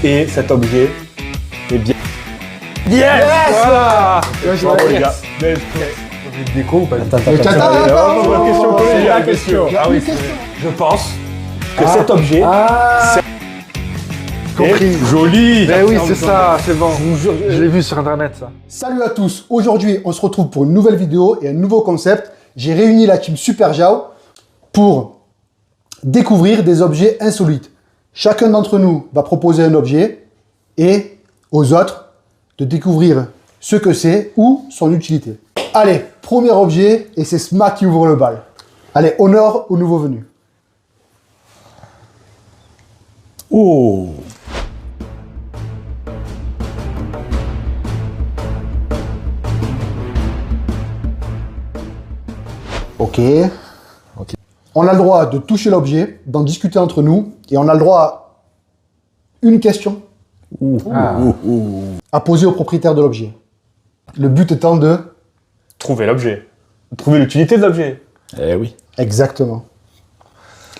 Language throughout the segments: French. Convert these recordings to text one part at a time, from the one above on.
Et cet objet est bien. Yes, voilà. Bravo les gars. Objet de déco ou pas du tout? C'est la question. Ah oui, Je pense que cet objet compris. est joli. Mais oui, c'est ça, c'est bon. Je vous jure, je l'ai vu sur internet ça. Salut à tous, aujourd'hui on se retrouve pour une nouvelle vidéo et un nouveau concept. J'ai réuni la team Super Jao pour découvrir des objets insolites. Chacun d'entre nous va proposer un objet et aux autres de découvrir ce que c'est ou son utilité. Allez, premier objet et c'est Smack qui ouvre le bal. Allez, honneur au nouveau venu. Oh. Ok. On a le droit de toucher l'objet, d'en discuter entre nous et on a le droit à une question à poser au propriétaire de l'objet. Le but étant de... Trouver l'objet. Trouver l'utilité de l'objet. Eh oui. Exactement.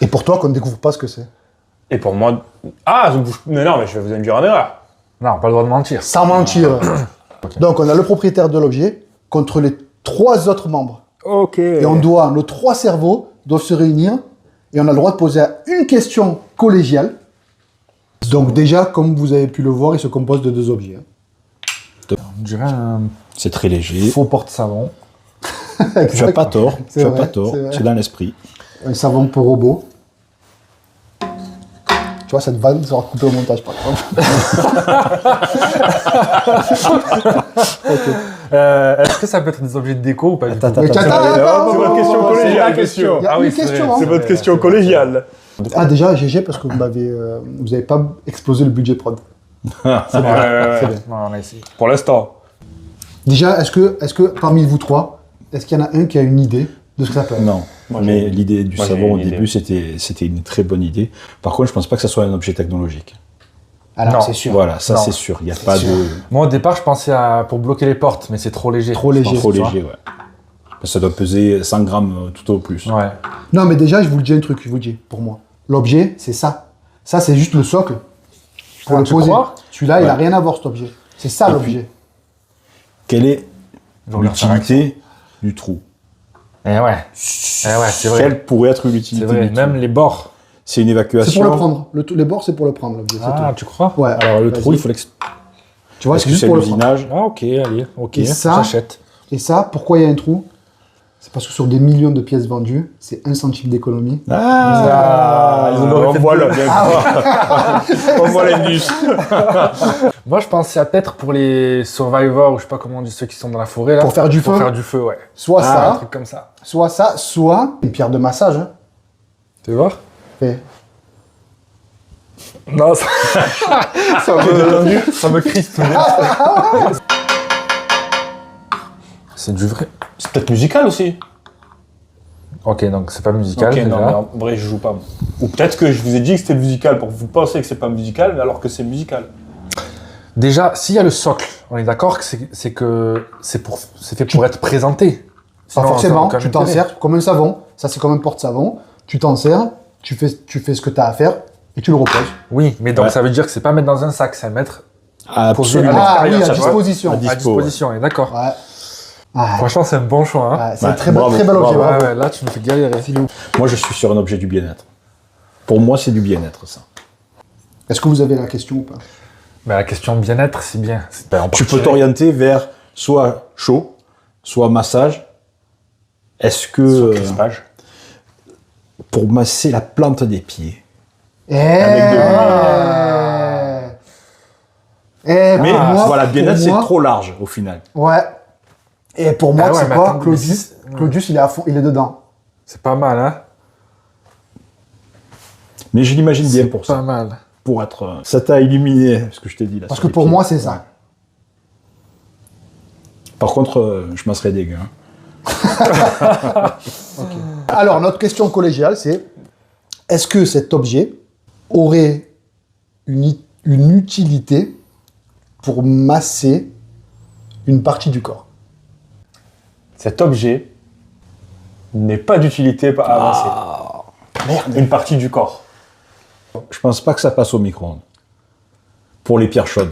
Et pour toi qu'on ne découvre pas ce que c'est. Et pour moi... Ah, mais non, mais je vais vous induire en erreur. Non, pas le droit de mentir. Sans mentir. Donc on a le propriétaire de l'objet contre les 3 autres membres. Ok. Et nos 3 cerveaux doivent se réunir et on a le droit de poser une question collégiale. Donc déjà, comme vous avez pu le voir, il se compose de 2 objets. On dirait un C'est très léger. faux porte-savon. Tu n'as pas tort. Tu C'est n'as vrai, pas tort. c'est vrai. C'est dans l'esprit. Un savon pour robot. Tu vois, cette vanne sera coupée au montage, par exemple. Est-ce que ça peut être des objets de déco ou pas du tout? Mais C'est votre question collégiale. Il y a une question. C'est votre question collégiale. Ah déjà, GG, parce que vous avez pas explosé le budget prod. C'est bien. C'est bien. Non, on a essayé. Pour l'instant. Déjà, est-ce que parmi vous 3, est-ce qu'il y en a un qui a une idée de ce que ça peut être? Non. Mais l'idée du moi, j'ai savon au une début, c'était une très bonne idée. Par contre, je pense pas que ça soit un objet technologique. Alors, Non. c'est sûr. Voilà, ça Non. c'est sûr. Il n'y a pas sûr. de... Moi au départ, je pensais à pour bloquer les portes, mais c'est trop léger. Trop léger. Trop tu vois. léger, ouais. Parce que ça doit peser 100 grammes tout au plus. Ouais. Non, mais déjà, je vous le dis un truc, je vous le dis, pour moi. L'objet, c'est ça. Ça, c'est juste le socle. Pour le tu poser. crois? Celui-là, il a Ouais. rien à voir, cet objet. C'est ça, Et l'objet. Quelle est Je regarde ça. l'utilité du trou? Eh ouais. C'est vrai. Quelle pourrait être C'est l'utilité vrai. du Même trou? les bords. C'est une C'est évacuation. pour le prendre. Les bords, c'est pour le prendre, l'objet. c'est Ah, tout. tu crois? Ouais. Alors le Vas-y. trou, il faut Tu vois, Est-ce c'est que juste c'est pour le prendre. l'usinage? Ah ok, allez, ok. Et ça J'achète. Et ça, pourquoi il y a un trou? C'est parce que sur des millions de pièces vendues, c'est 1 centime d'économie. Ah, On voit le On voit l'indus. Moi je pensais à peut-être pour les survivors ou je sais pas comment on dit ceux qui sont dans la forêt là. Pour faire du Pour feu. faire du feu, ouais. Soit Un ça, truc comme ça. soit une pierre de massage. Hein. Tu veux voir? Et Non, ça, ça me crispe. C'est du vrai. C'est peut-être musical aussi. Ok, donc c'est pas musical Ok, déjà. non, mais en vrai, je joue pas. Ou peut-être que je vous ai dit que c'était musical pour que vous pensiez que c'est pas musical, mais alors que c'est musical. Déjà, s'il y a le socle, on est d'accord que c'est fait pour être présenté. pas Sinon, forcément, ça n'a aucun tu t'en intérêt. sers comme un savon. Ça, c'est comme un porte-savon. Tu t'en sers, tu fais ce que tu as à faire et tu le reposes. Oui, mais donc Ouais. ça veut dire que c'est pas mettre dans un sac, c'est mettre absolument. Ah oui, à ça, tu vois. disposition. À à dispo, disposition, on est d'accord. Ouais. Ah, Franchement, c'est un bon choix. Hein. ouais, c'est un Ouais, très bravo, bel objet. bravo. Bravo. Ouais, là, tu me fais galérer. Moi, je suis sur un objet du bien-être. Pour moi, c'est du bien-être, ça. Est-ce que vous avez la question ou pas? Mais la question bien-être, c'est bien. On Tu peux partirait- t'orienter vers soit chaud, soit massage. Est-ce que Crispage. pour masser la plante des pieds? Mais voilà, bien-être, c'est trop large au final. Ouais. Et pour moi, Ah ouais, c'est mais quoi? attends, Claudius, mais Claudius, il est à fond, il est dedans. C'est pas mal, hein. Mais je l'imagine bien pour Pas ça. mal. Pour être. Ça t'a illuminé, ce que je t'ai dit là. Parce sur que les pour pieds. moi, c'est ça. Par contre, je masserais des gars. Alors, notre question collégiale, c'est est-ce que cet objet aurait une utilité pour masser une partie du corps? Cet objet n'est pas d'utilité à avancer. Merde. Une partie du corps. Je pense pas que ça passe au micro-ondes. Pour les pierres chaudes.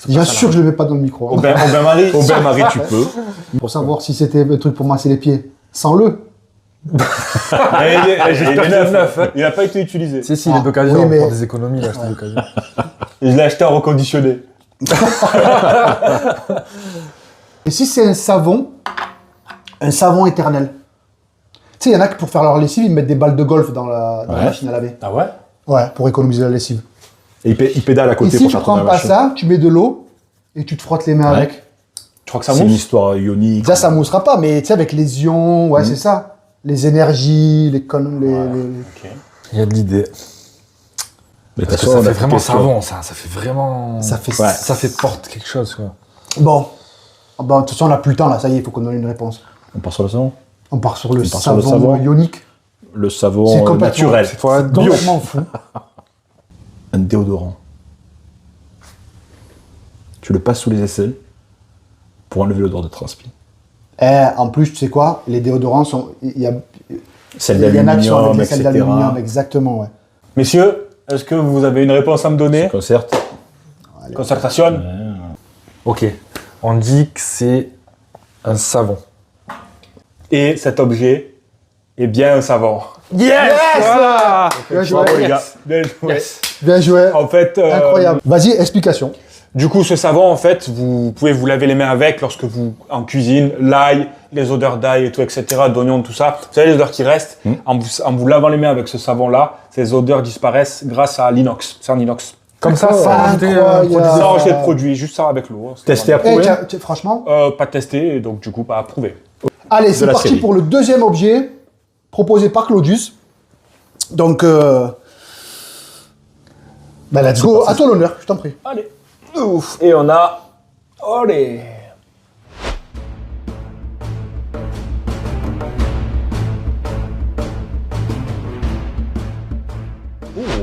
Bien sûr que je le mets pas dans le micro. Au bain-marie. Au bain-marie, tu peux. Pour savoir si c'était un truc pour masser les pieds, sans le. Il n'a pas été utilisé. Si, il est d'occasion oui, mais- pour des économies, là, acheté d'occasion. Je l'ai acheté en reconditionné. Et si c'est un savon éternel. Tu sais, il y en a qui pour faire leur lessive, ils mettent des balles de golf dans la machine à laver. Ah ouais? Ouais, pour économiser la lessive. Et il pédale à Et côté si pour tu faire tourner prends la pas machine. ça, tu mets de l'eau et tu te frottes les mains Ouais. avec. Tu crois que ça C'est une mousse? histoire ionique. Ça moussera pas, mais tu sais, avec les ions, ouais, c'est ça. Les énergies, les Il y a de l'idée. Mais de Parce toute que façon, ça on a fait vraiment question. savon, ça fait vraiment... Ça fait Ouais. Ça fait porte quelque chose, quoi. Bon. Ah bah, de toute façon, on n'a plus le temps, là. Ça y est, il faut qu'on donne une réponse. On part sur le savon. On part sur le On part sur le savon savon. ionique. Le C'est savon complètement- naturel. C'est complètement fou. Un déodorant. Tu le passes sous les aisselles pour enlever l'odeur de transpi. En plus, tu sais quoi? Les déodorants sont... Il y a... Celle Il y en a qui sont avec d'aluminium, les sels etc. d'aluminium, exactement, ouais. Messieurs, est-ce que vous avez une réponse à me donner? Concert. Concertation? Ok. On dit que c'est un savon. Et cet objet est bien un savon. Yes, Voilà. Bien joué. Bravo les gars. Bien joué. Bien joué. En fait, Incroyable. Vas-y, explication. Du coup, ce savon, en fait, vous pouvez vous laver les mains avec lorsque vous, en cuisine, l'ail, les odeurs d'ail et tout, etc., d'oignons, tout ça. Vous savez, les odeurs qui restent, en vous lavant les mains avec ce savon-là, ces odeurs disparaissent grâce à l'inox. C'est en inox. Comme ça, sans rajouter Incroyable. produit Sans rajouter de produit, juste ça avec l'eau. C'est Testé vraiment- à prouver. Franchement. Pas testé, et donc du coup, pas approuvé. Allez, c'est la parti série. pour le deuxième objet proposé par Claudius. Donc, bah, let's go. À toi l'honneur, je t'en prie. Allez. Ouf. Et on a... Allez.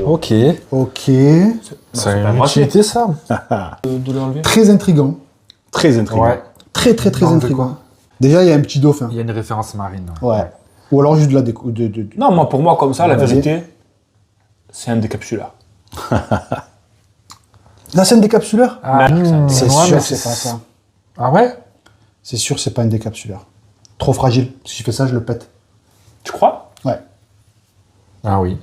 Ok. Ok. Ça a pas une moi, utilité, ça. De l'enlever. Très intriguant. Très intriguant. Ouais. Très, très, très Non, de intriguant. Déjà, il y a un petit dauphin. Il y a une référence marine. Ouais. Ou alors juste de la déco. Non, moi, pour moi, comme ça, la Vas-y. vérité, c'est un décapsuleur. La scène décapsuleur Ah, C'est ouais, sûr mais que c'est pas ça. Ah ouais? C'est sûr que c'est pas un décapsuleur. Trop fragile. Si je fais ça, je le pète. Tu crois? Ouais. Ah oui.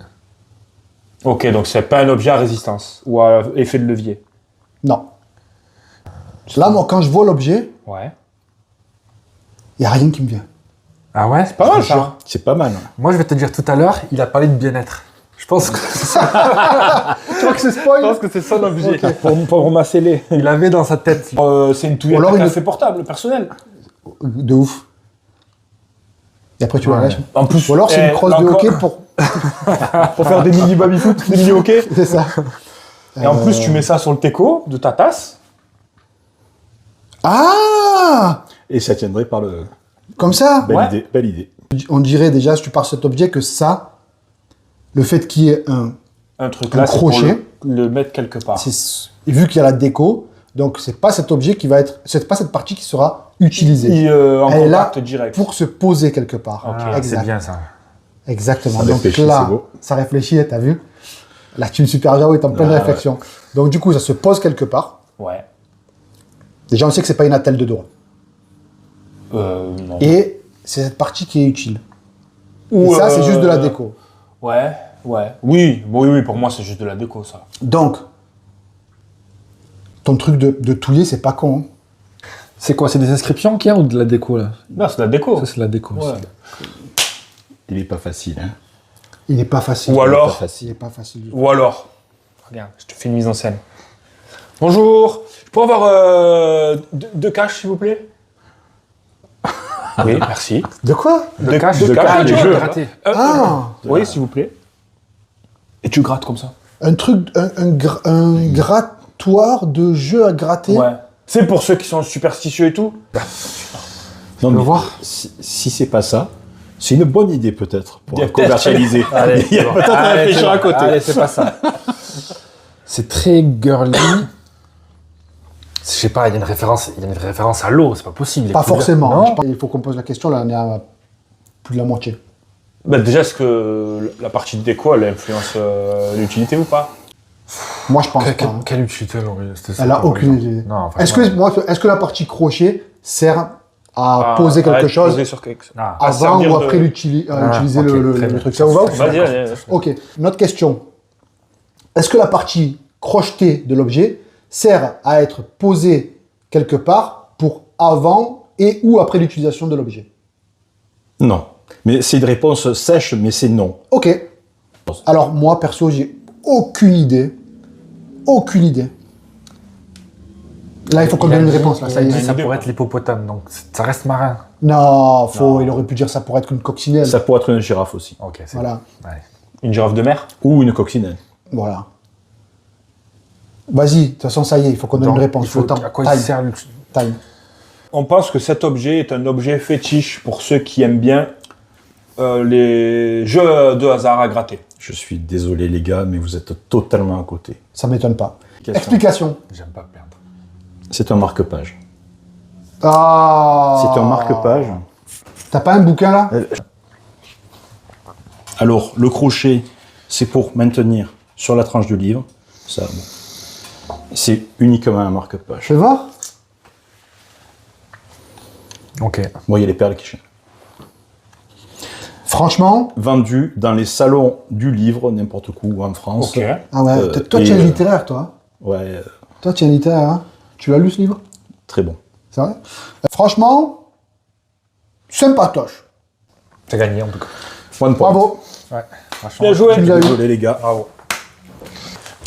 Ok, donc c'est pas un objet à résistance ou à effet de levier. Non. Là, moi, quand je vois l'objet, Ouais. il n'y a rien qui me vient. Ah ouais? Pas mal ça. C'est pas mal. hein. Moi, je vais te dire tout à l'heure, il a parlé de bien-être. Je pense que Tu vois que c'est spoil que c'est ça l'objet. Pour ramasser les. Il avait dans sa tête. C'est une touillette Ou alors à une- café portable, personnel. De ouf. Et après, tu la Ouais. lâches. En plus, Ou alors, c'est une crosse de encore- hockey pour... pour faire des mini baby-foot, des mini hockey. C'est ça. Et en plus, tu mets ça sur le teco de ta tasse. Ah Et ça tiendrait par le. Comme ça Belle Ouais. idée. Belle idée. On dirait déjà, si tu pars cet objet, que ça, le fait qu'il y ait Un truc Un là, c'est crochet. pour le mettre quelque part. et vu qu'il y a la déco, donc c'est pas cet objet qui va être... C'est pas cette partie qui sera utilisée. En Elle est là contact direct. Pour se poser quelque part. Ok, Ah, Exact. c'est bien ça. Exactement. Ça Donc réfléchit, là, c'est beau. ça réfléchit, t'as vu? La team Super Jao est en pleine Ah, réflexion. Donc du coup, ça se pose quelque part. Ouais. Déjà, on sait que c'est pas une attelle de droit. Non. Et c'est cette partie qui est utile. Ou, Et ça, c'est juste de la déco. Ouais, ouais. Oui, pour moi, c'est juste de la déco, ça. Donc, ton truc de touiller, c'est pas con. Hein. C'est quoi? C'est des inscriptions qu'il y a ou de la déco là? Non, c'est de la déco. Ça, c'est de la déco. Ouais. ça. Il est pas facile. Hein. Il est pas facile. Ou Il est alors- pas facile. Il est pas facile. du tout. Ou alors, regarde, je te fais une mise en scène. Bonjour, je peux avoir deux caches, s'il vous plaît? Oui, merci. De quoi? Deux caches, deux de caches, caches, des de jeux. gratter. Ah, Oui, s'il vous plaît. Et tu grattes comme ça. un truc, un grattoir de jeu à gratter. Ouais. C'est pour ceux qui sont superstitieux et tout. Non, veux mais voir si c'est pas ça, c'est une bonne idée peut-être pour Il y a commercialiser. Allez, Il y a peut-être à réfléchir à côté. Allez, c'est pas ça. C'est très girly. Je sais pas, il y a une référence à l'eau, c'est pas possible. Pas forcément. Non. Je pense- Il faut qu'on pose la question, là, on est à plus de la moitié. Bah déjà, est-ce que la partie de déco, elle influence l'utilité ou pas? Moi, je pense pas. Quelle utilité elle aurait? Elle a aucune idée. Non, Est-ce que la partie crochet sert à poser quelque chose Poser sur quelque... Ah, avant servir ou de- après utiliser ok, le très bien. truc? Ça vous va ou pas? Vas-y, allez. Ok, notre question. Est-ce que la partie crochetée de l'objet sert à être posée quelque part pour avant et ou après l'utilisation de l'objet? Non. Mais c'est une réponse sèche, mais c'est non. Ok. Alors moi, perso, j'ai aucune idée. Aucune idée. Là, il faut qu'on donne une réponse. Là, ça y est. Ça pourrait être l'hippopotame, donc ça reste marin. Non, il aurait pu dire ça pourrait être une coccinelle. Ça pourrait être une girafe aussi. Ok, c'est Voilà. bon. Ouais. Une girafe de mer? Ou une coccinelle. Voilà. Vas-y, de toute façon, ça y est, il faut qu'on donne Donc, une réponse. il faut, Temps. à quoi Time. il sert Time. On pense que cet objet est un objet fétiche pour ceux qui aiment bien les jeux de hasard à gratter. Je suis désolé les gars, mais vous êtes totalement à côté. Ça m'étonne pas. Explication. J'aime pas perdre. C'est un marque-page. Ah. C'est un marque-page. T'as pas un bouquin là? Alors, le crochet, c'est pour maintenir sur la tranche du livre. Ça, bon. C'est uniquement un marque-page. Je vais voir. Ok. Moi, il y a les perles qui chaînent. Franchement. Vendu dans les salons du livre, n'importe où en France. Ok. Ah ouais, toi et, tu es un littéraire, toi. Ouais, Toi tu es un littéraire, hein. Tu l'as lu ce livre? très bon. C'est vrai? Franchement, sympatoche. T'as gagné en tout cas. One point. Bravo. Ouais. Franchement. Bien joué. Tu l'as eu. Désolé les gars. Bravo.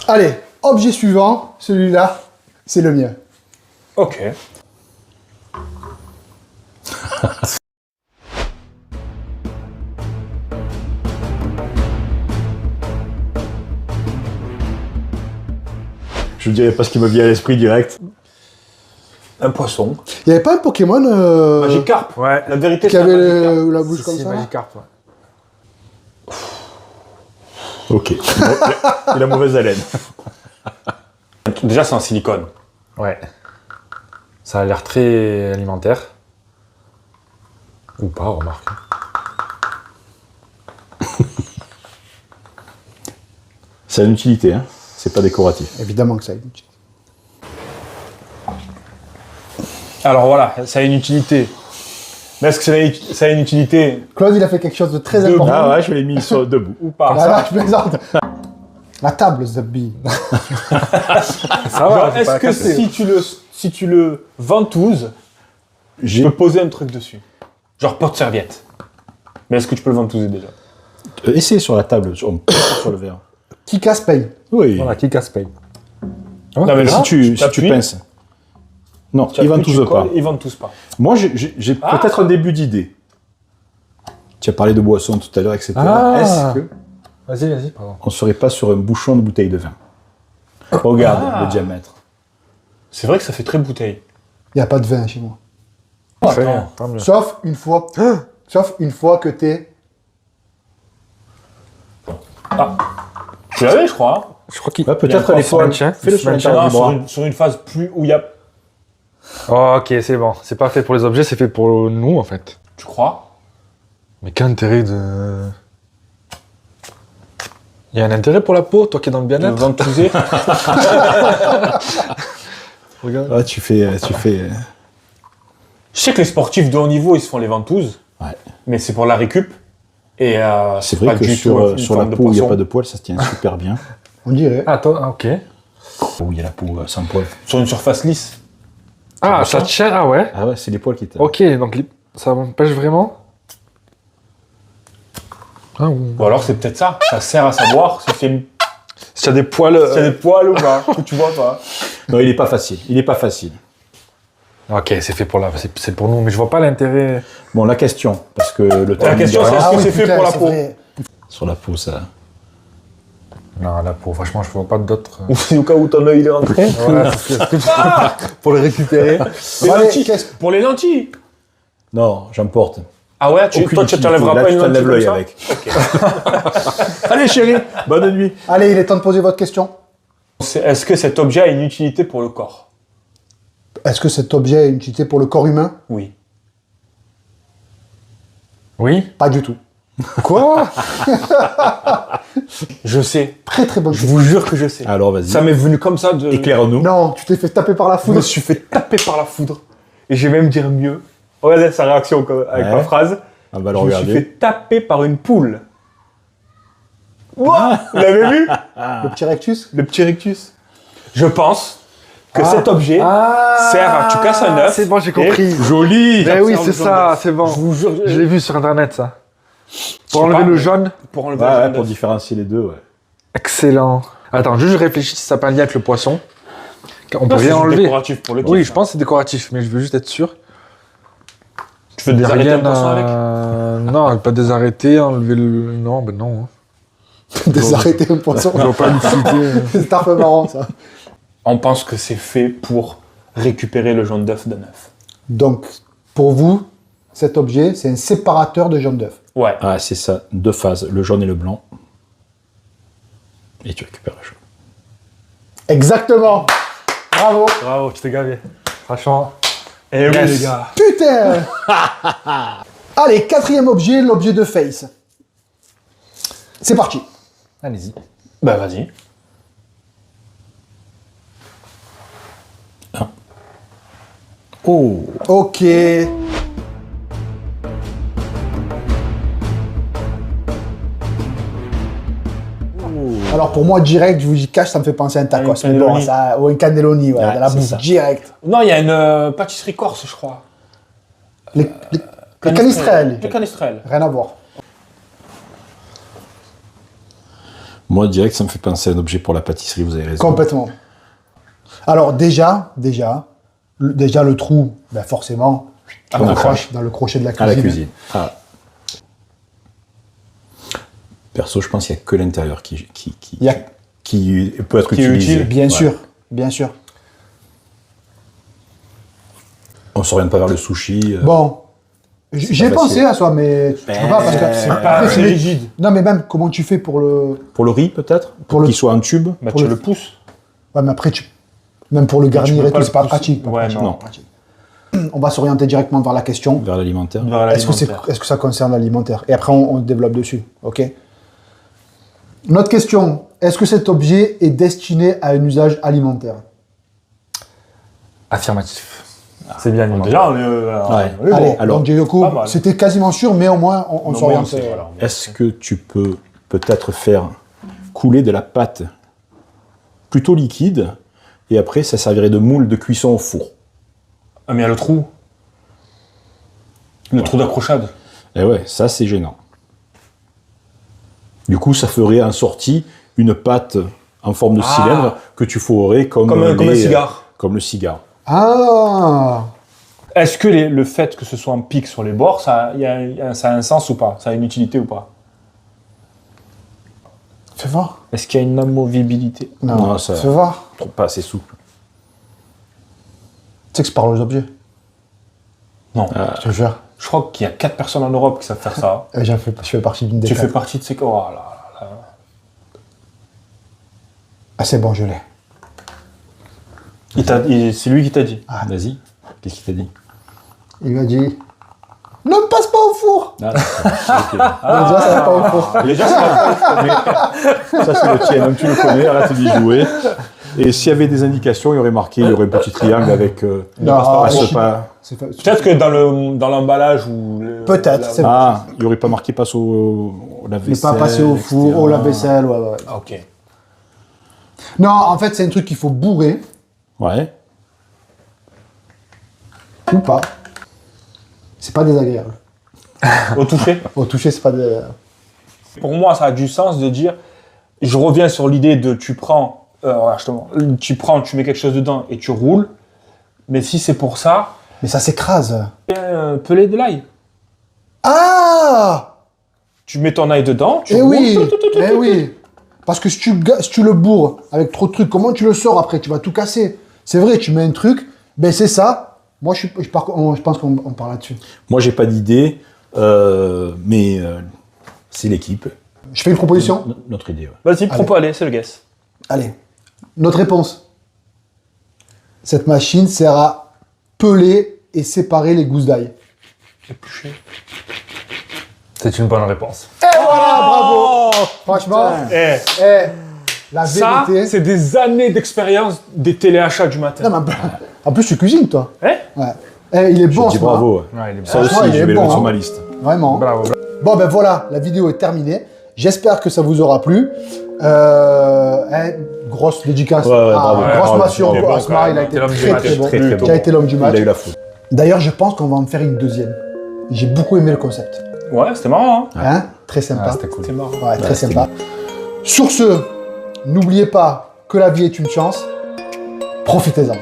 Allez, objet suivant, celui-là, c'est le mien. Ok. Je dirais pas ce qui me vient à l'esprit direct. Un poisson. Il n'y avait pas un Pokémon Magikarp. Ouais. La vérité, qui c'est un avait Magikarp. la bouche comme ça? Magikarp, ouais. Ok. Bon, il a mauvaise haleine. Déjà, c'est en silicone. Ouais. Ça a l'air très alimentaire. Ou pas, remarque. C'est une utilité, hein. C'est pas décoratif. Évidemment que ça a une utilité. Alors voilà, ça a une utilité. Mais est-ce que ça a une utilité Claude, il a fait quelque chose de très Debout. important. Ah ouais, je l'ai mis sur debout. ou pas? Ah là, je plaisante. La table, Zabbi. Ça Genre, est-ce que si tu le ventouses, je J'ai peux poser un truc dessus? Genre porte-serviette. Mais est-ce que tu peux le ventouser déjà? essayé sur la table, sur le verre. Qui casse paye. Oui. Voilà, qui casse paye. Non, mais Si là, tu t'appuies, pinces. Non, tu il appuies, tu ventouse pas. colles, il ventouse pas. Moi, j'ai peut-être un début d'idée. Tu as parlé de boisson tout à l'heure, etc. Ah. Est-ce que Vas-y, pardon. on serait pas sur un bouchon de bouteille de vin? Regarde le diamètre. C'est vrai que ça fait très bouteille. Il n'y a pas de vin chez moi. Très attends. bien, tant mieux. Sauf une fois que t'es... Tu l'avais, je crois. Hein. Je crois qu'il Ouais, peut-être les poils. Fais-le sur l'intérieur Non, du bras. sur une phase plus où il y a... Oh, ok, c'est bon. C'est pas fait pour les objets, c'est fait pour nous, en fait. Tu crois? Mais quel intérêt de... Il y a un intérêt pour la peau, toi qui es dans le De bien-être. ventouser? Regarde. Ah, tu fais. Je sais que les sportifs de haut niveau, ils se font les ventouses. Ouais. Mais c'est pour la récup. Et C'est pas vrai que du tout sur une la forme de peau où il n'y a poisson. pas de poils, ça se tient super bien. On dirait. Ah, toi, ok. Où il y a la peau sans poils. Sur une surface lisse. Ah, ça tient, ah ouais. Ah ouais, c'est les poils qui t'aiment. Ok, donc ça m'empêche vraiment. Ah, Ou alors c'est peut-être ça. Ça sert à savoir si c'est Si tu as des poils. si des poils ou pas. Que tu vois pas. Non, il est pas facile. Il est pas facile. Ok, c'est fait pour c'est pour nous, mais je vois pas l'intérêt. Bon, la question, parce que le temps. La question, c'est est-ce que c'est fait putain, pour la c'est peau? vrai. Sur la peau, ça. Non, la peau, franchement, je vois pas d'autres. Ou c'est au cas où ton œil il est rentré. Ouais, pour le récupérer. Les Allez, lentilles. qu'est-ce- Pour les lentilles. Non, j'emporte. Ah ouais, Aucune toi tu utilité. t'enlèveras Là, pas tu une lentille t'enlèves comme l'œil ça avec. Allez, chérie, bonne nuit. Allez, il est temps de poser votre question. Est-ce que cet objet a une utilité pour le corps? Est-ce que cet objet a une utilité pour le corps humain? Oui. Oui. Pas du tout. Quoi? Je sais. Très très bonne Je question. vous jure que je sais. Alors, vas-y. Ça m'est venu comme ça de... Éclaire-nous. Non, tu t'es fait taper par la Je me foudre. suis fait taper par la foudre. Et je vais même dire mieux. Regardez sa réaction avec Ouais. ma phrase. On va le Je me suis regarder. fait taper par une poule. Ouah, vous l'avez vu? Le petit rectus. Le petit rectus. Je pense que cet objet sert à... Tu casses un œuf. C'est bon, j'ai et- compris. Joli. Mais oui, observe c'est le jaune ça, d'œuf. c'est bon. Je vous jure. Je l'ai vu sur internet, ça. Pour sais enlever pas, le mais- jaune. Pour enlever Ouais, le ouais, jaune pour d'œuf. différencier les deux, ouais. Excellent. Attends, juste je réfléchis si ça n'a pas un lien avec le poisson. On peut Non, c'est rien juste enlever. décoratif pour le kiff. Oui, je pense que c'est décoratif, mais je veux juste être sûr. Tu veux désarrêter un poisson avec? Non, pas désarrêter, enlever le... Non, ben non. Désarrêter un poisson. Je vois pas l'utilité. C'est un peu marrant ça. On pense que c'est fait pour récupérer le jaune d'œuf d'un œuf. Donc, pour vous, cet objet, c'est un séparateur de jaune d'œuf. Ouais. Ah, c'est ça. Deux phases, le jaune et le blanc. Et tu récupères le jaune. Exactement. Bravo. Bravo, tu t'es gavé. Franchement. Et oui, Yes. les gars. Putain. Allez, quatrième objet, l'objet de Face. C'est parti. Allez-y. Bah, vas-y. Oh. Ok. Alors pour moi, direct, je vous dis cache, ça me fait penser à un tacos. Un Mais bon, cannelloni. ça, ou un cannelloni, ouais, Ouais, de la c'est bouffe, ça. direct. Non, il y a une pâtisserie corse, je crois. Les canistrelles. Les canistrelles. Rien à voir. Moi, direct, ça me fait penser à un objet pour la pâtisserie, vous avez raison. Complètement. Alors déjà, le trou, ben forcément, Ah, on on accroche dans le crochet de la À cuisine. la cuisine. Ah. Perso, je pense qu'il n'y a que l'intérieur qui Il y a- peut être Qui est utilisé. utile. Bien Ouais. sûr, bien sûr. On ne s'oriente pas vers le sushi. Bon, j'ai pas pensé facile. à ça, mais tu peux pas parce que C'est pas après, assez tu- rigide. Non, mais même comment tu fais pour le, Pour le riz, peut-être Pour le- Qu'il soit en tube. Bah, Pour tu le- le pousses. ouais, mais après même pour le garnir peux et pas tout, le c'est pas pousser. pratique. pas Ouais, pratique, non. pas pratique. On va s'orienter directement vers la question. Vers l'alimentaire. Vers Est-ce l'alimentaire. que ça concerne l'alimentaire? Et après, on développe dessus, ok? Notre question, est-ce que cet objet est destiné à un usage alimentaire? Affirmatif. C'est bien alimentaire. Déjà, on est, Ouais. Allez, alors, donc Diego, pas mal. c'était quasiment sûr, mais au moins, on Non, s'oriente. bon, c'est- voilà. Est-ce que tu peux peut-être faire couler de la pâte plutôt liquide et après, ça servirait de moule de cuisson au four? Ah, mais il y a le trou. Le trou d'accrochage. Et ouais, ça, c'est gênant. Du coup, ça ferait en sortie une pâte en forme de Ah. cylindre que tu fourrerais comme Comme un les- cigare. Comme le cigare. Ah! Est-ce que le fait que ce soit un pic sur les bords, ça a un sens ou pas? Ça a une utilité ou pas? Fais voir. Est-ce qu'il y a une amovibilité? Non, Non, ça- fais voir. Pas assez souple. Tu sais que je parle aux objets. Non. Je te jure. Je crois qu'il y a 4 personnes en Europe qui savent faire ça. Et je fais partie d'une des Tu quatre. fais partie de ces... Oh là là là. Ah, c'est bon, je l'ai. C'est lui qui t'a dit. Vas-y. Qu'est-ce qu'il t'a dit? Il m'a dit ne me passe pas au four. Ah, d'accord. Déjà, ça va pas au four. Déjà, ça, c'est le tien, donc tu le connais, arrête d'y jouer. Et s'il y avait des indications, il y aurait marqué, il y aurait un petit triangle avec Non, passe je- pas. C'est pas- Peut-être que dans l'emballage ou... Peut-être, la- c'est- Ah, il n'y aurait pas marqué passe au Ne lave-vaisselle. pas passer au four, etc. au lave-vaisselle. Ouais. Ah, ok. Non, en fait, c'est un truc qu'il faut bourrer Ouais. ou pas. C'est pas désagréable. Au toucher. Au toucher, c'est pas désagréable. Pour moi, ça a du sens de dire... Je reviens sur l'idée de tu prends... voilà, justement, tu mets quelque chose dedans et tu roules. Mais si c'est pour ça, Mais ça s'écrase. pelé de l'ail. Ah! Tu mets ton ail dedans, tu Eh roules. oui! Eh oui! Parce que si tu le bourres avec trop de trucs, comment tu le sors après? Tu vas tout casser. C'est vrai, tu mets un truc, ben c'est ça. Moi, je pense qu'on parle là-dessus. Moi, j'ai pas d'idée, mais c'est l'équipe. Je fais une proposition? Notre idée, ouais. Vas-y, allez, c'est le guess. Allez. Notre réponse. Cette machine sert à peler et séparer les gousses d'ail. Éplucher. C'est une bonne réponse. Et voilà, bravo. Franchement, la Ça, vérité. c'est des années d'expérience des téléachats du matin. Non, mais en plus, tu cuisines, toi. Hein? Ouais. Eh, il est bon, Je dis ce soir. bravo. Ouais, il est Ça bon. aussi, Franchement, il je est vais le bon, mettre sur hein. ma liste. Vraiment. Bravo. Bon, ben voilà, la vidéo est terminée. J'espère que ça vous aura plu. Grosse dédicace. Ouais, bravo. Grosse Ouais, mention il est pour bon, Asmar, quand il a même. été L'homme du très match, très bon. très, très Qui a bon. été l'homme du Il match. a eu la faute. D'ailleurs, je pense qu'on va en faire une deuxième. J'ai beaucoup aimé le concept. Ouais, c'était marrant. Hein? Hein, très sympa. Ah, c'était cool. C'était marrant. Ouais, très c'était sympa. Sur ce, n'oubliez pas que la vie est une chance. Profitez-en.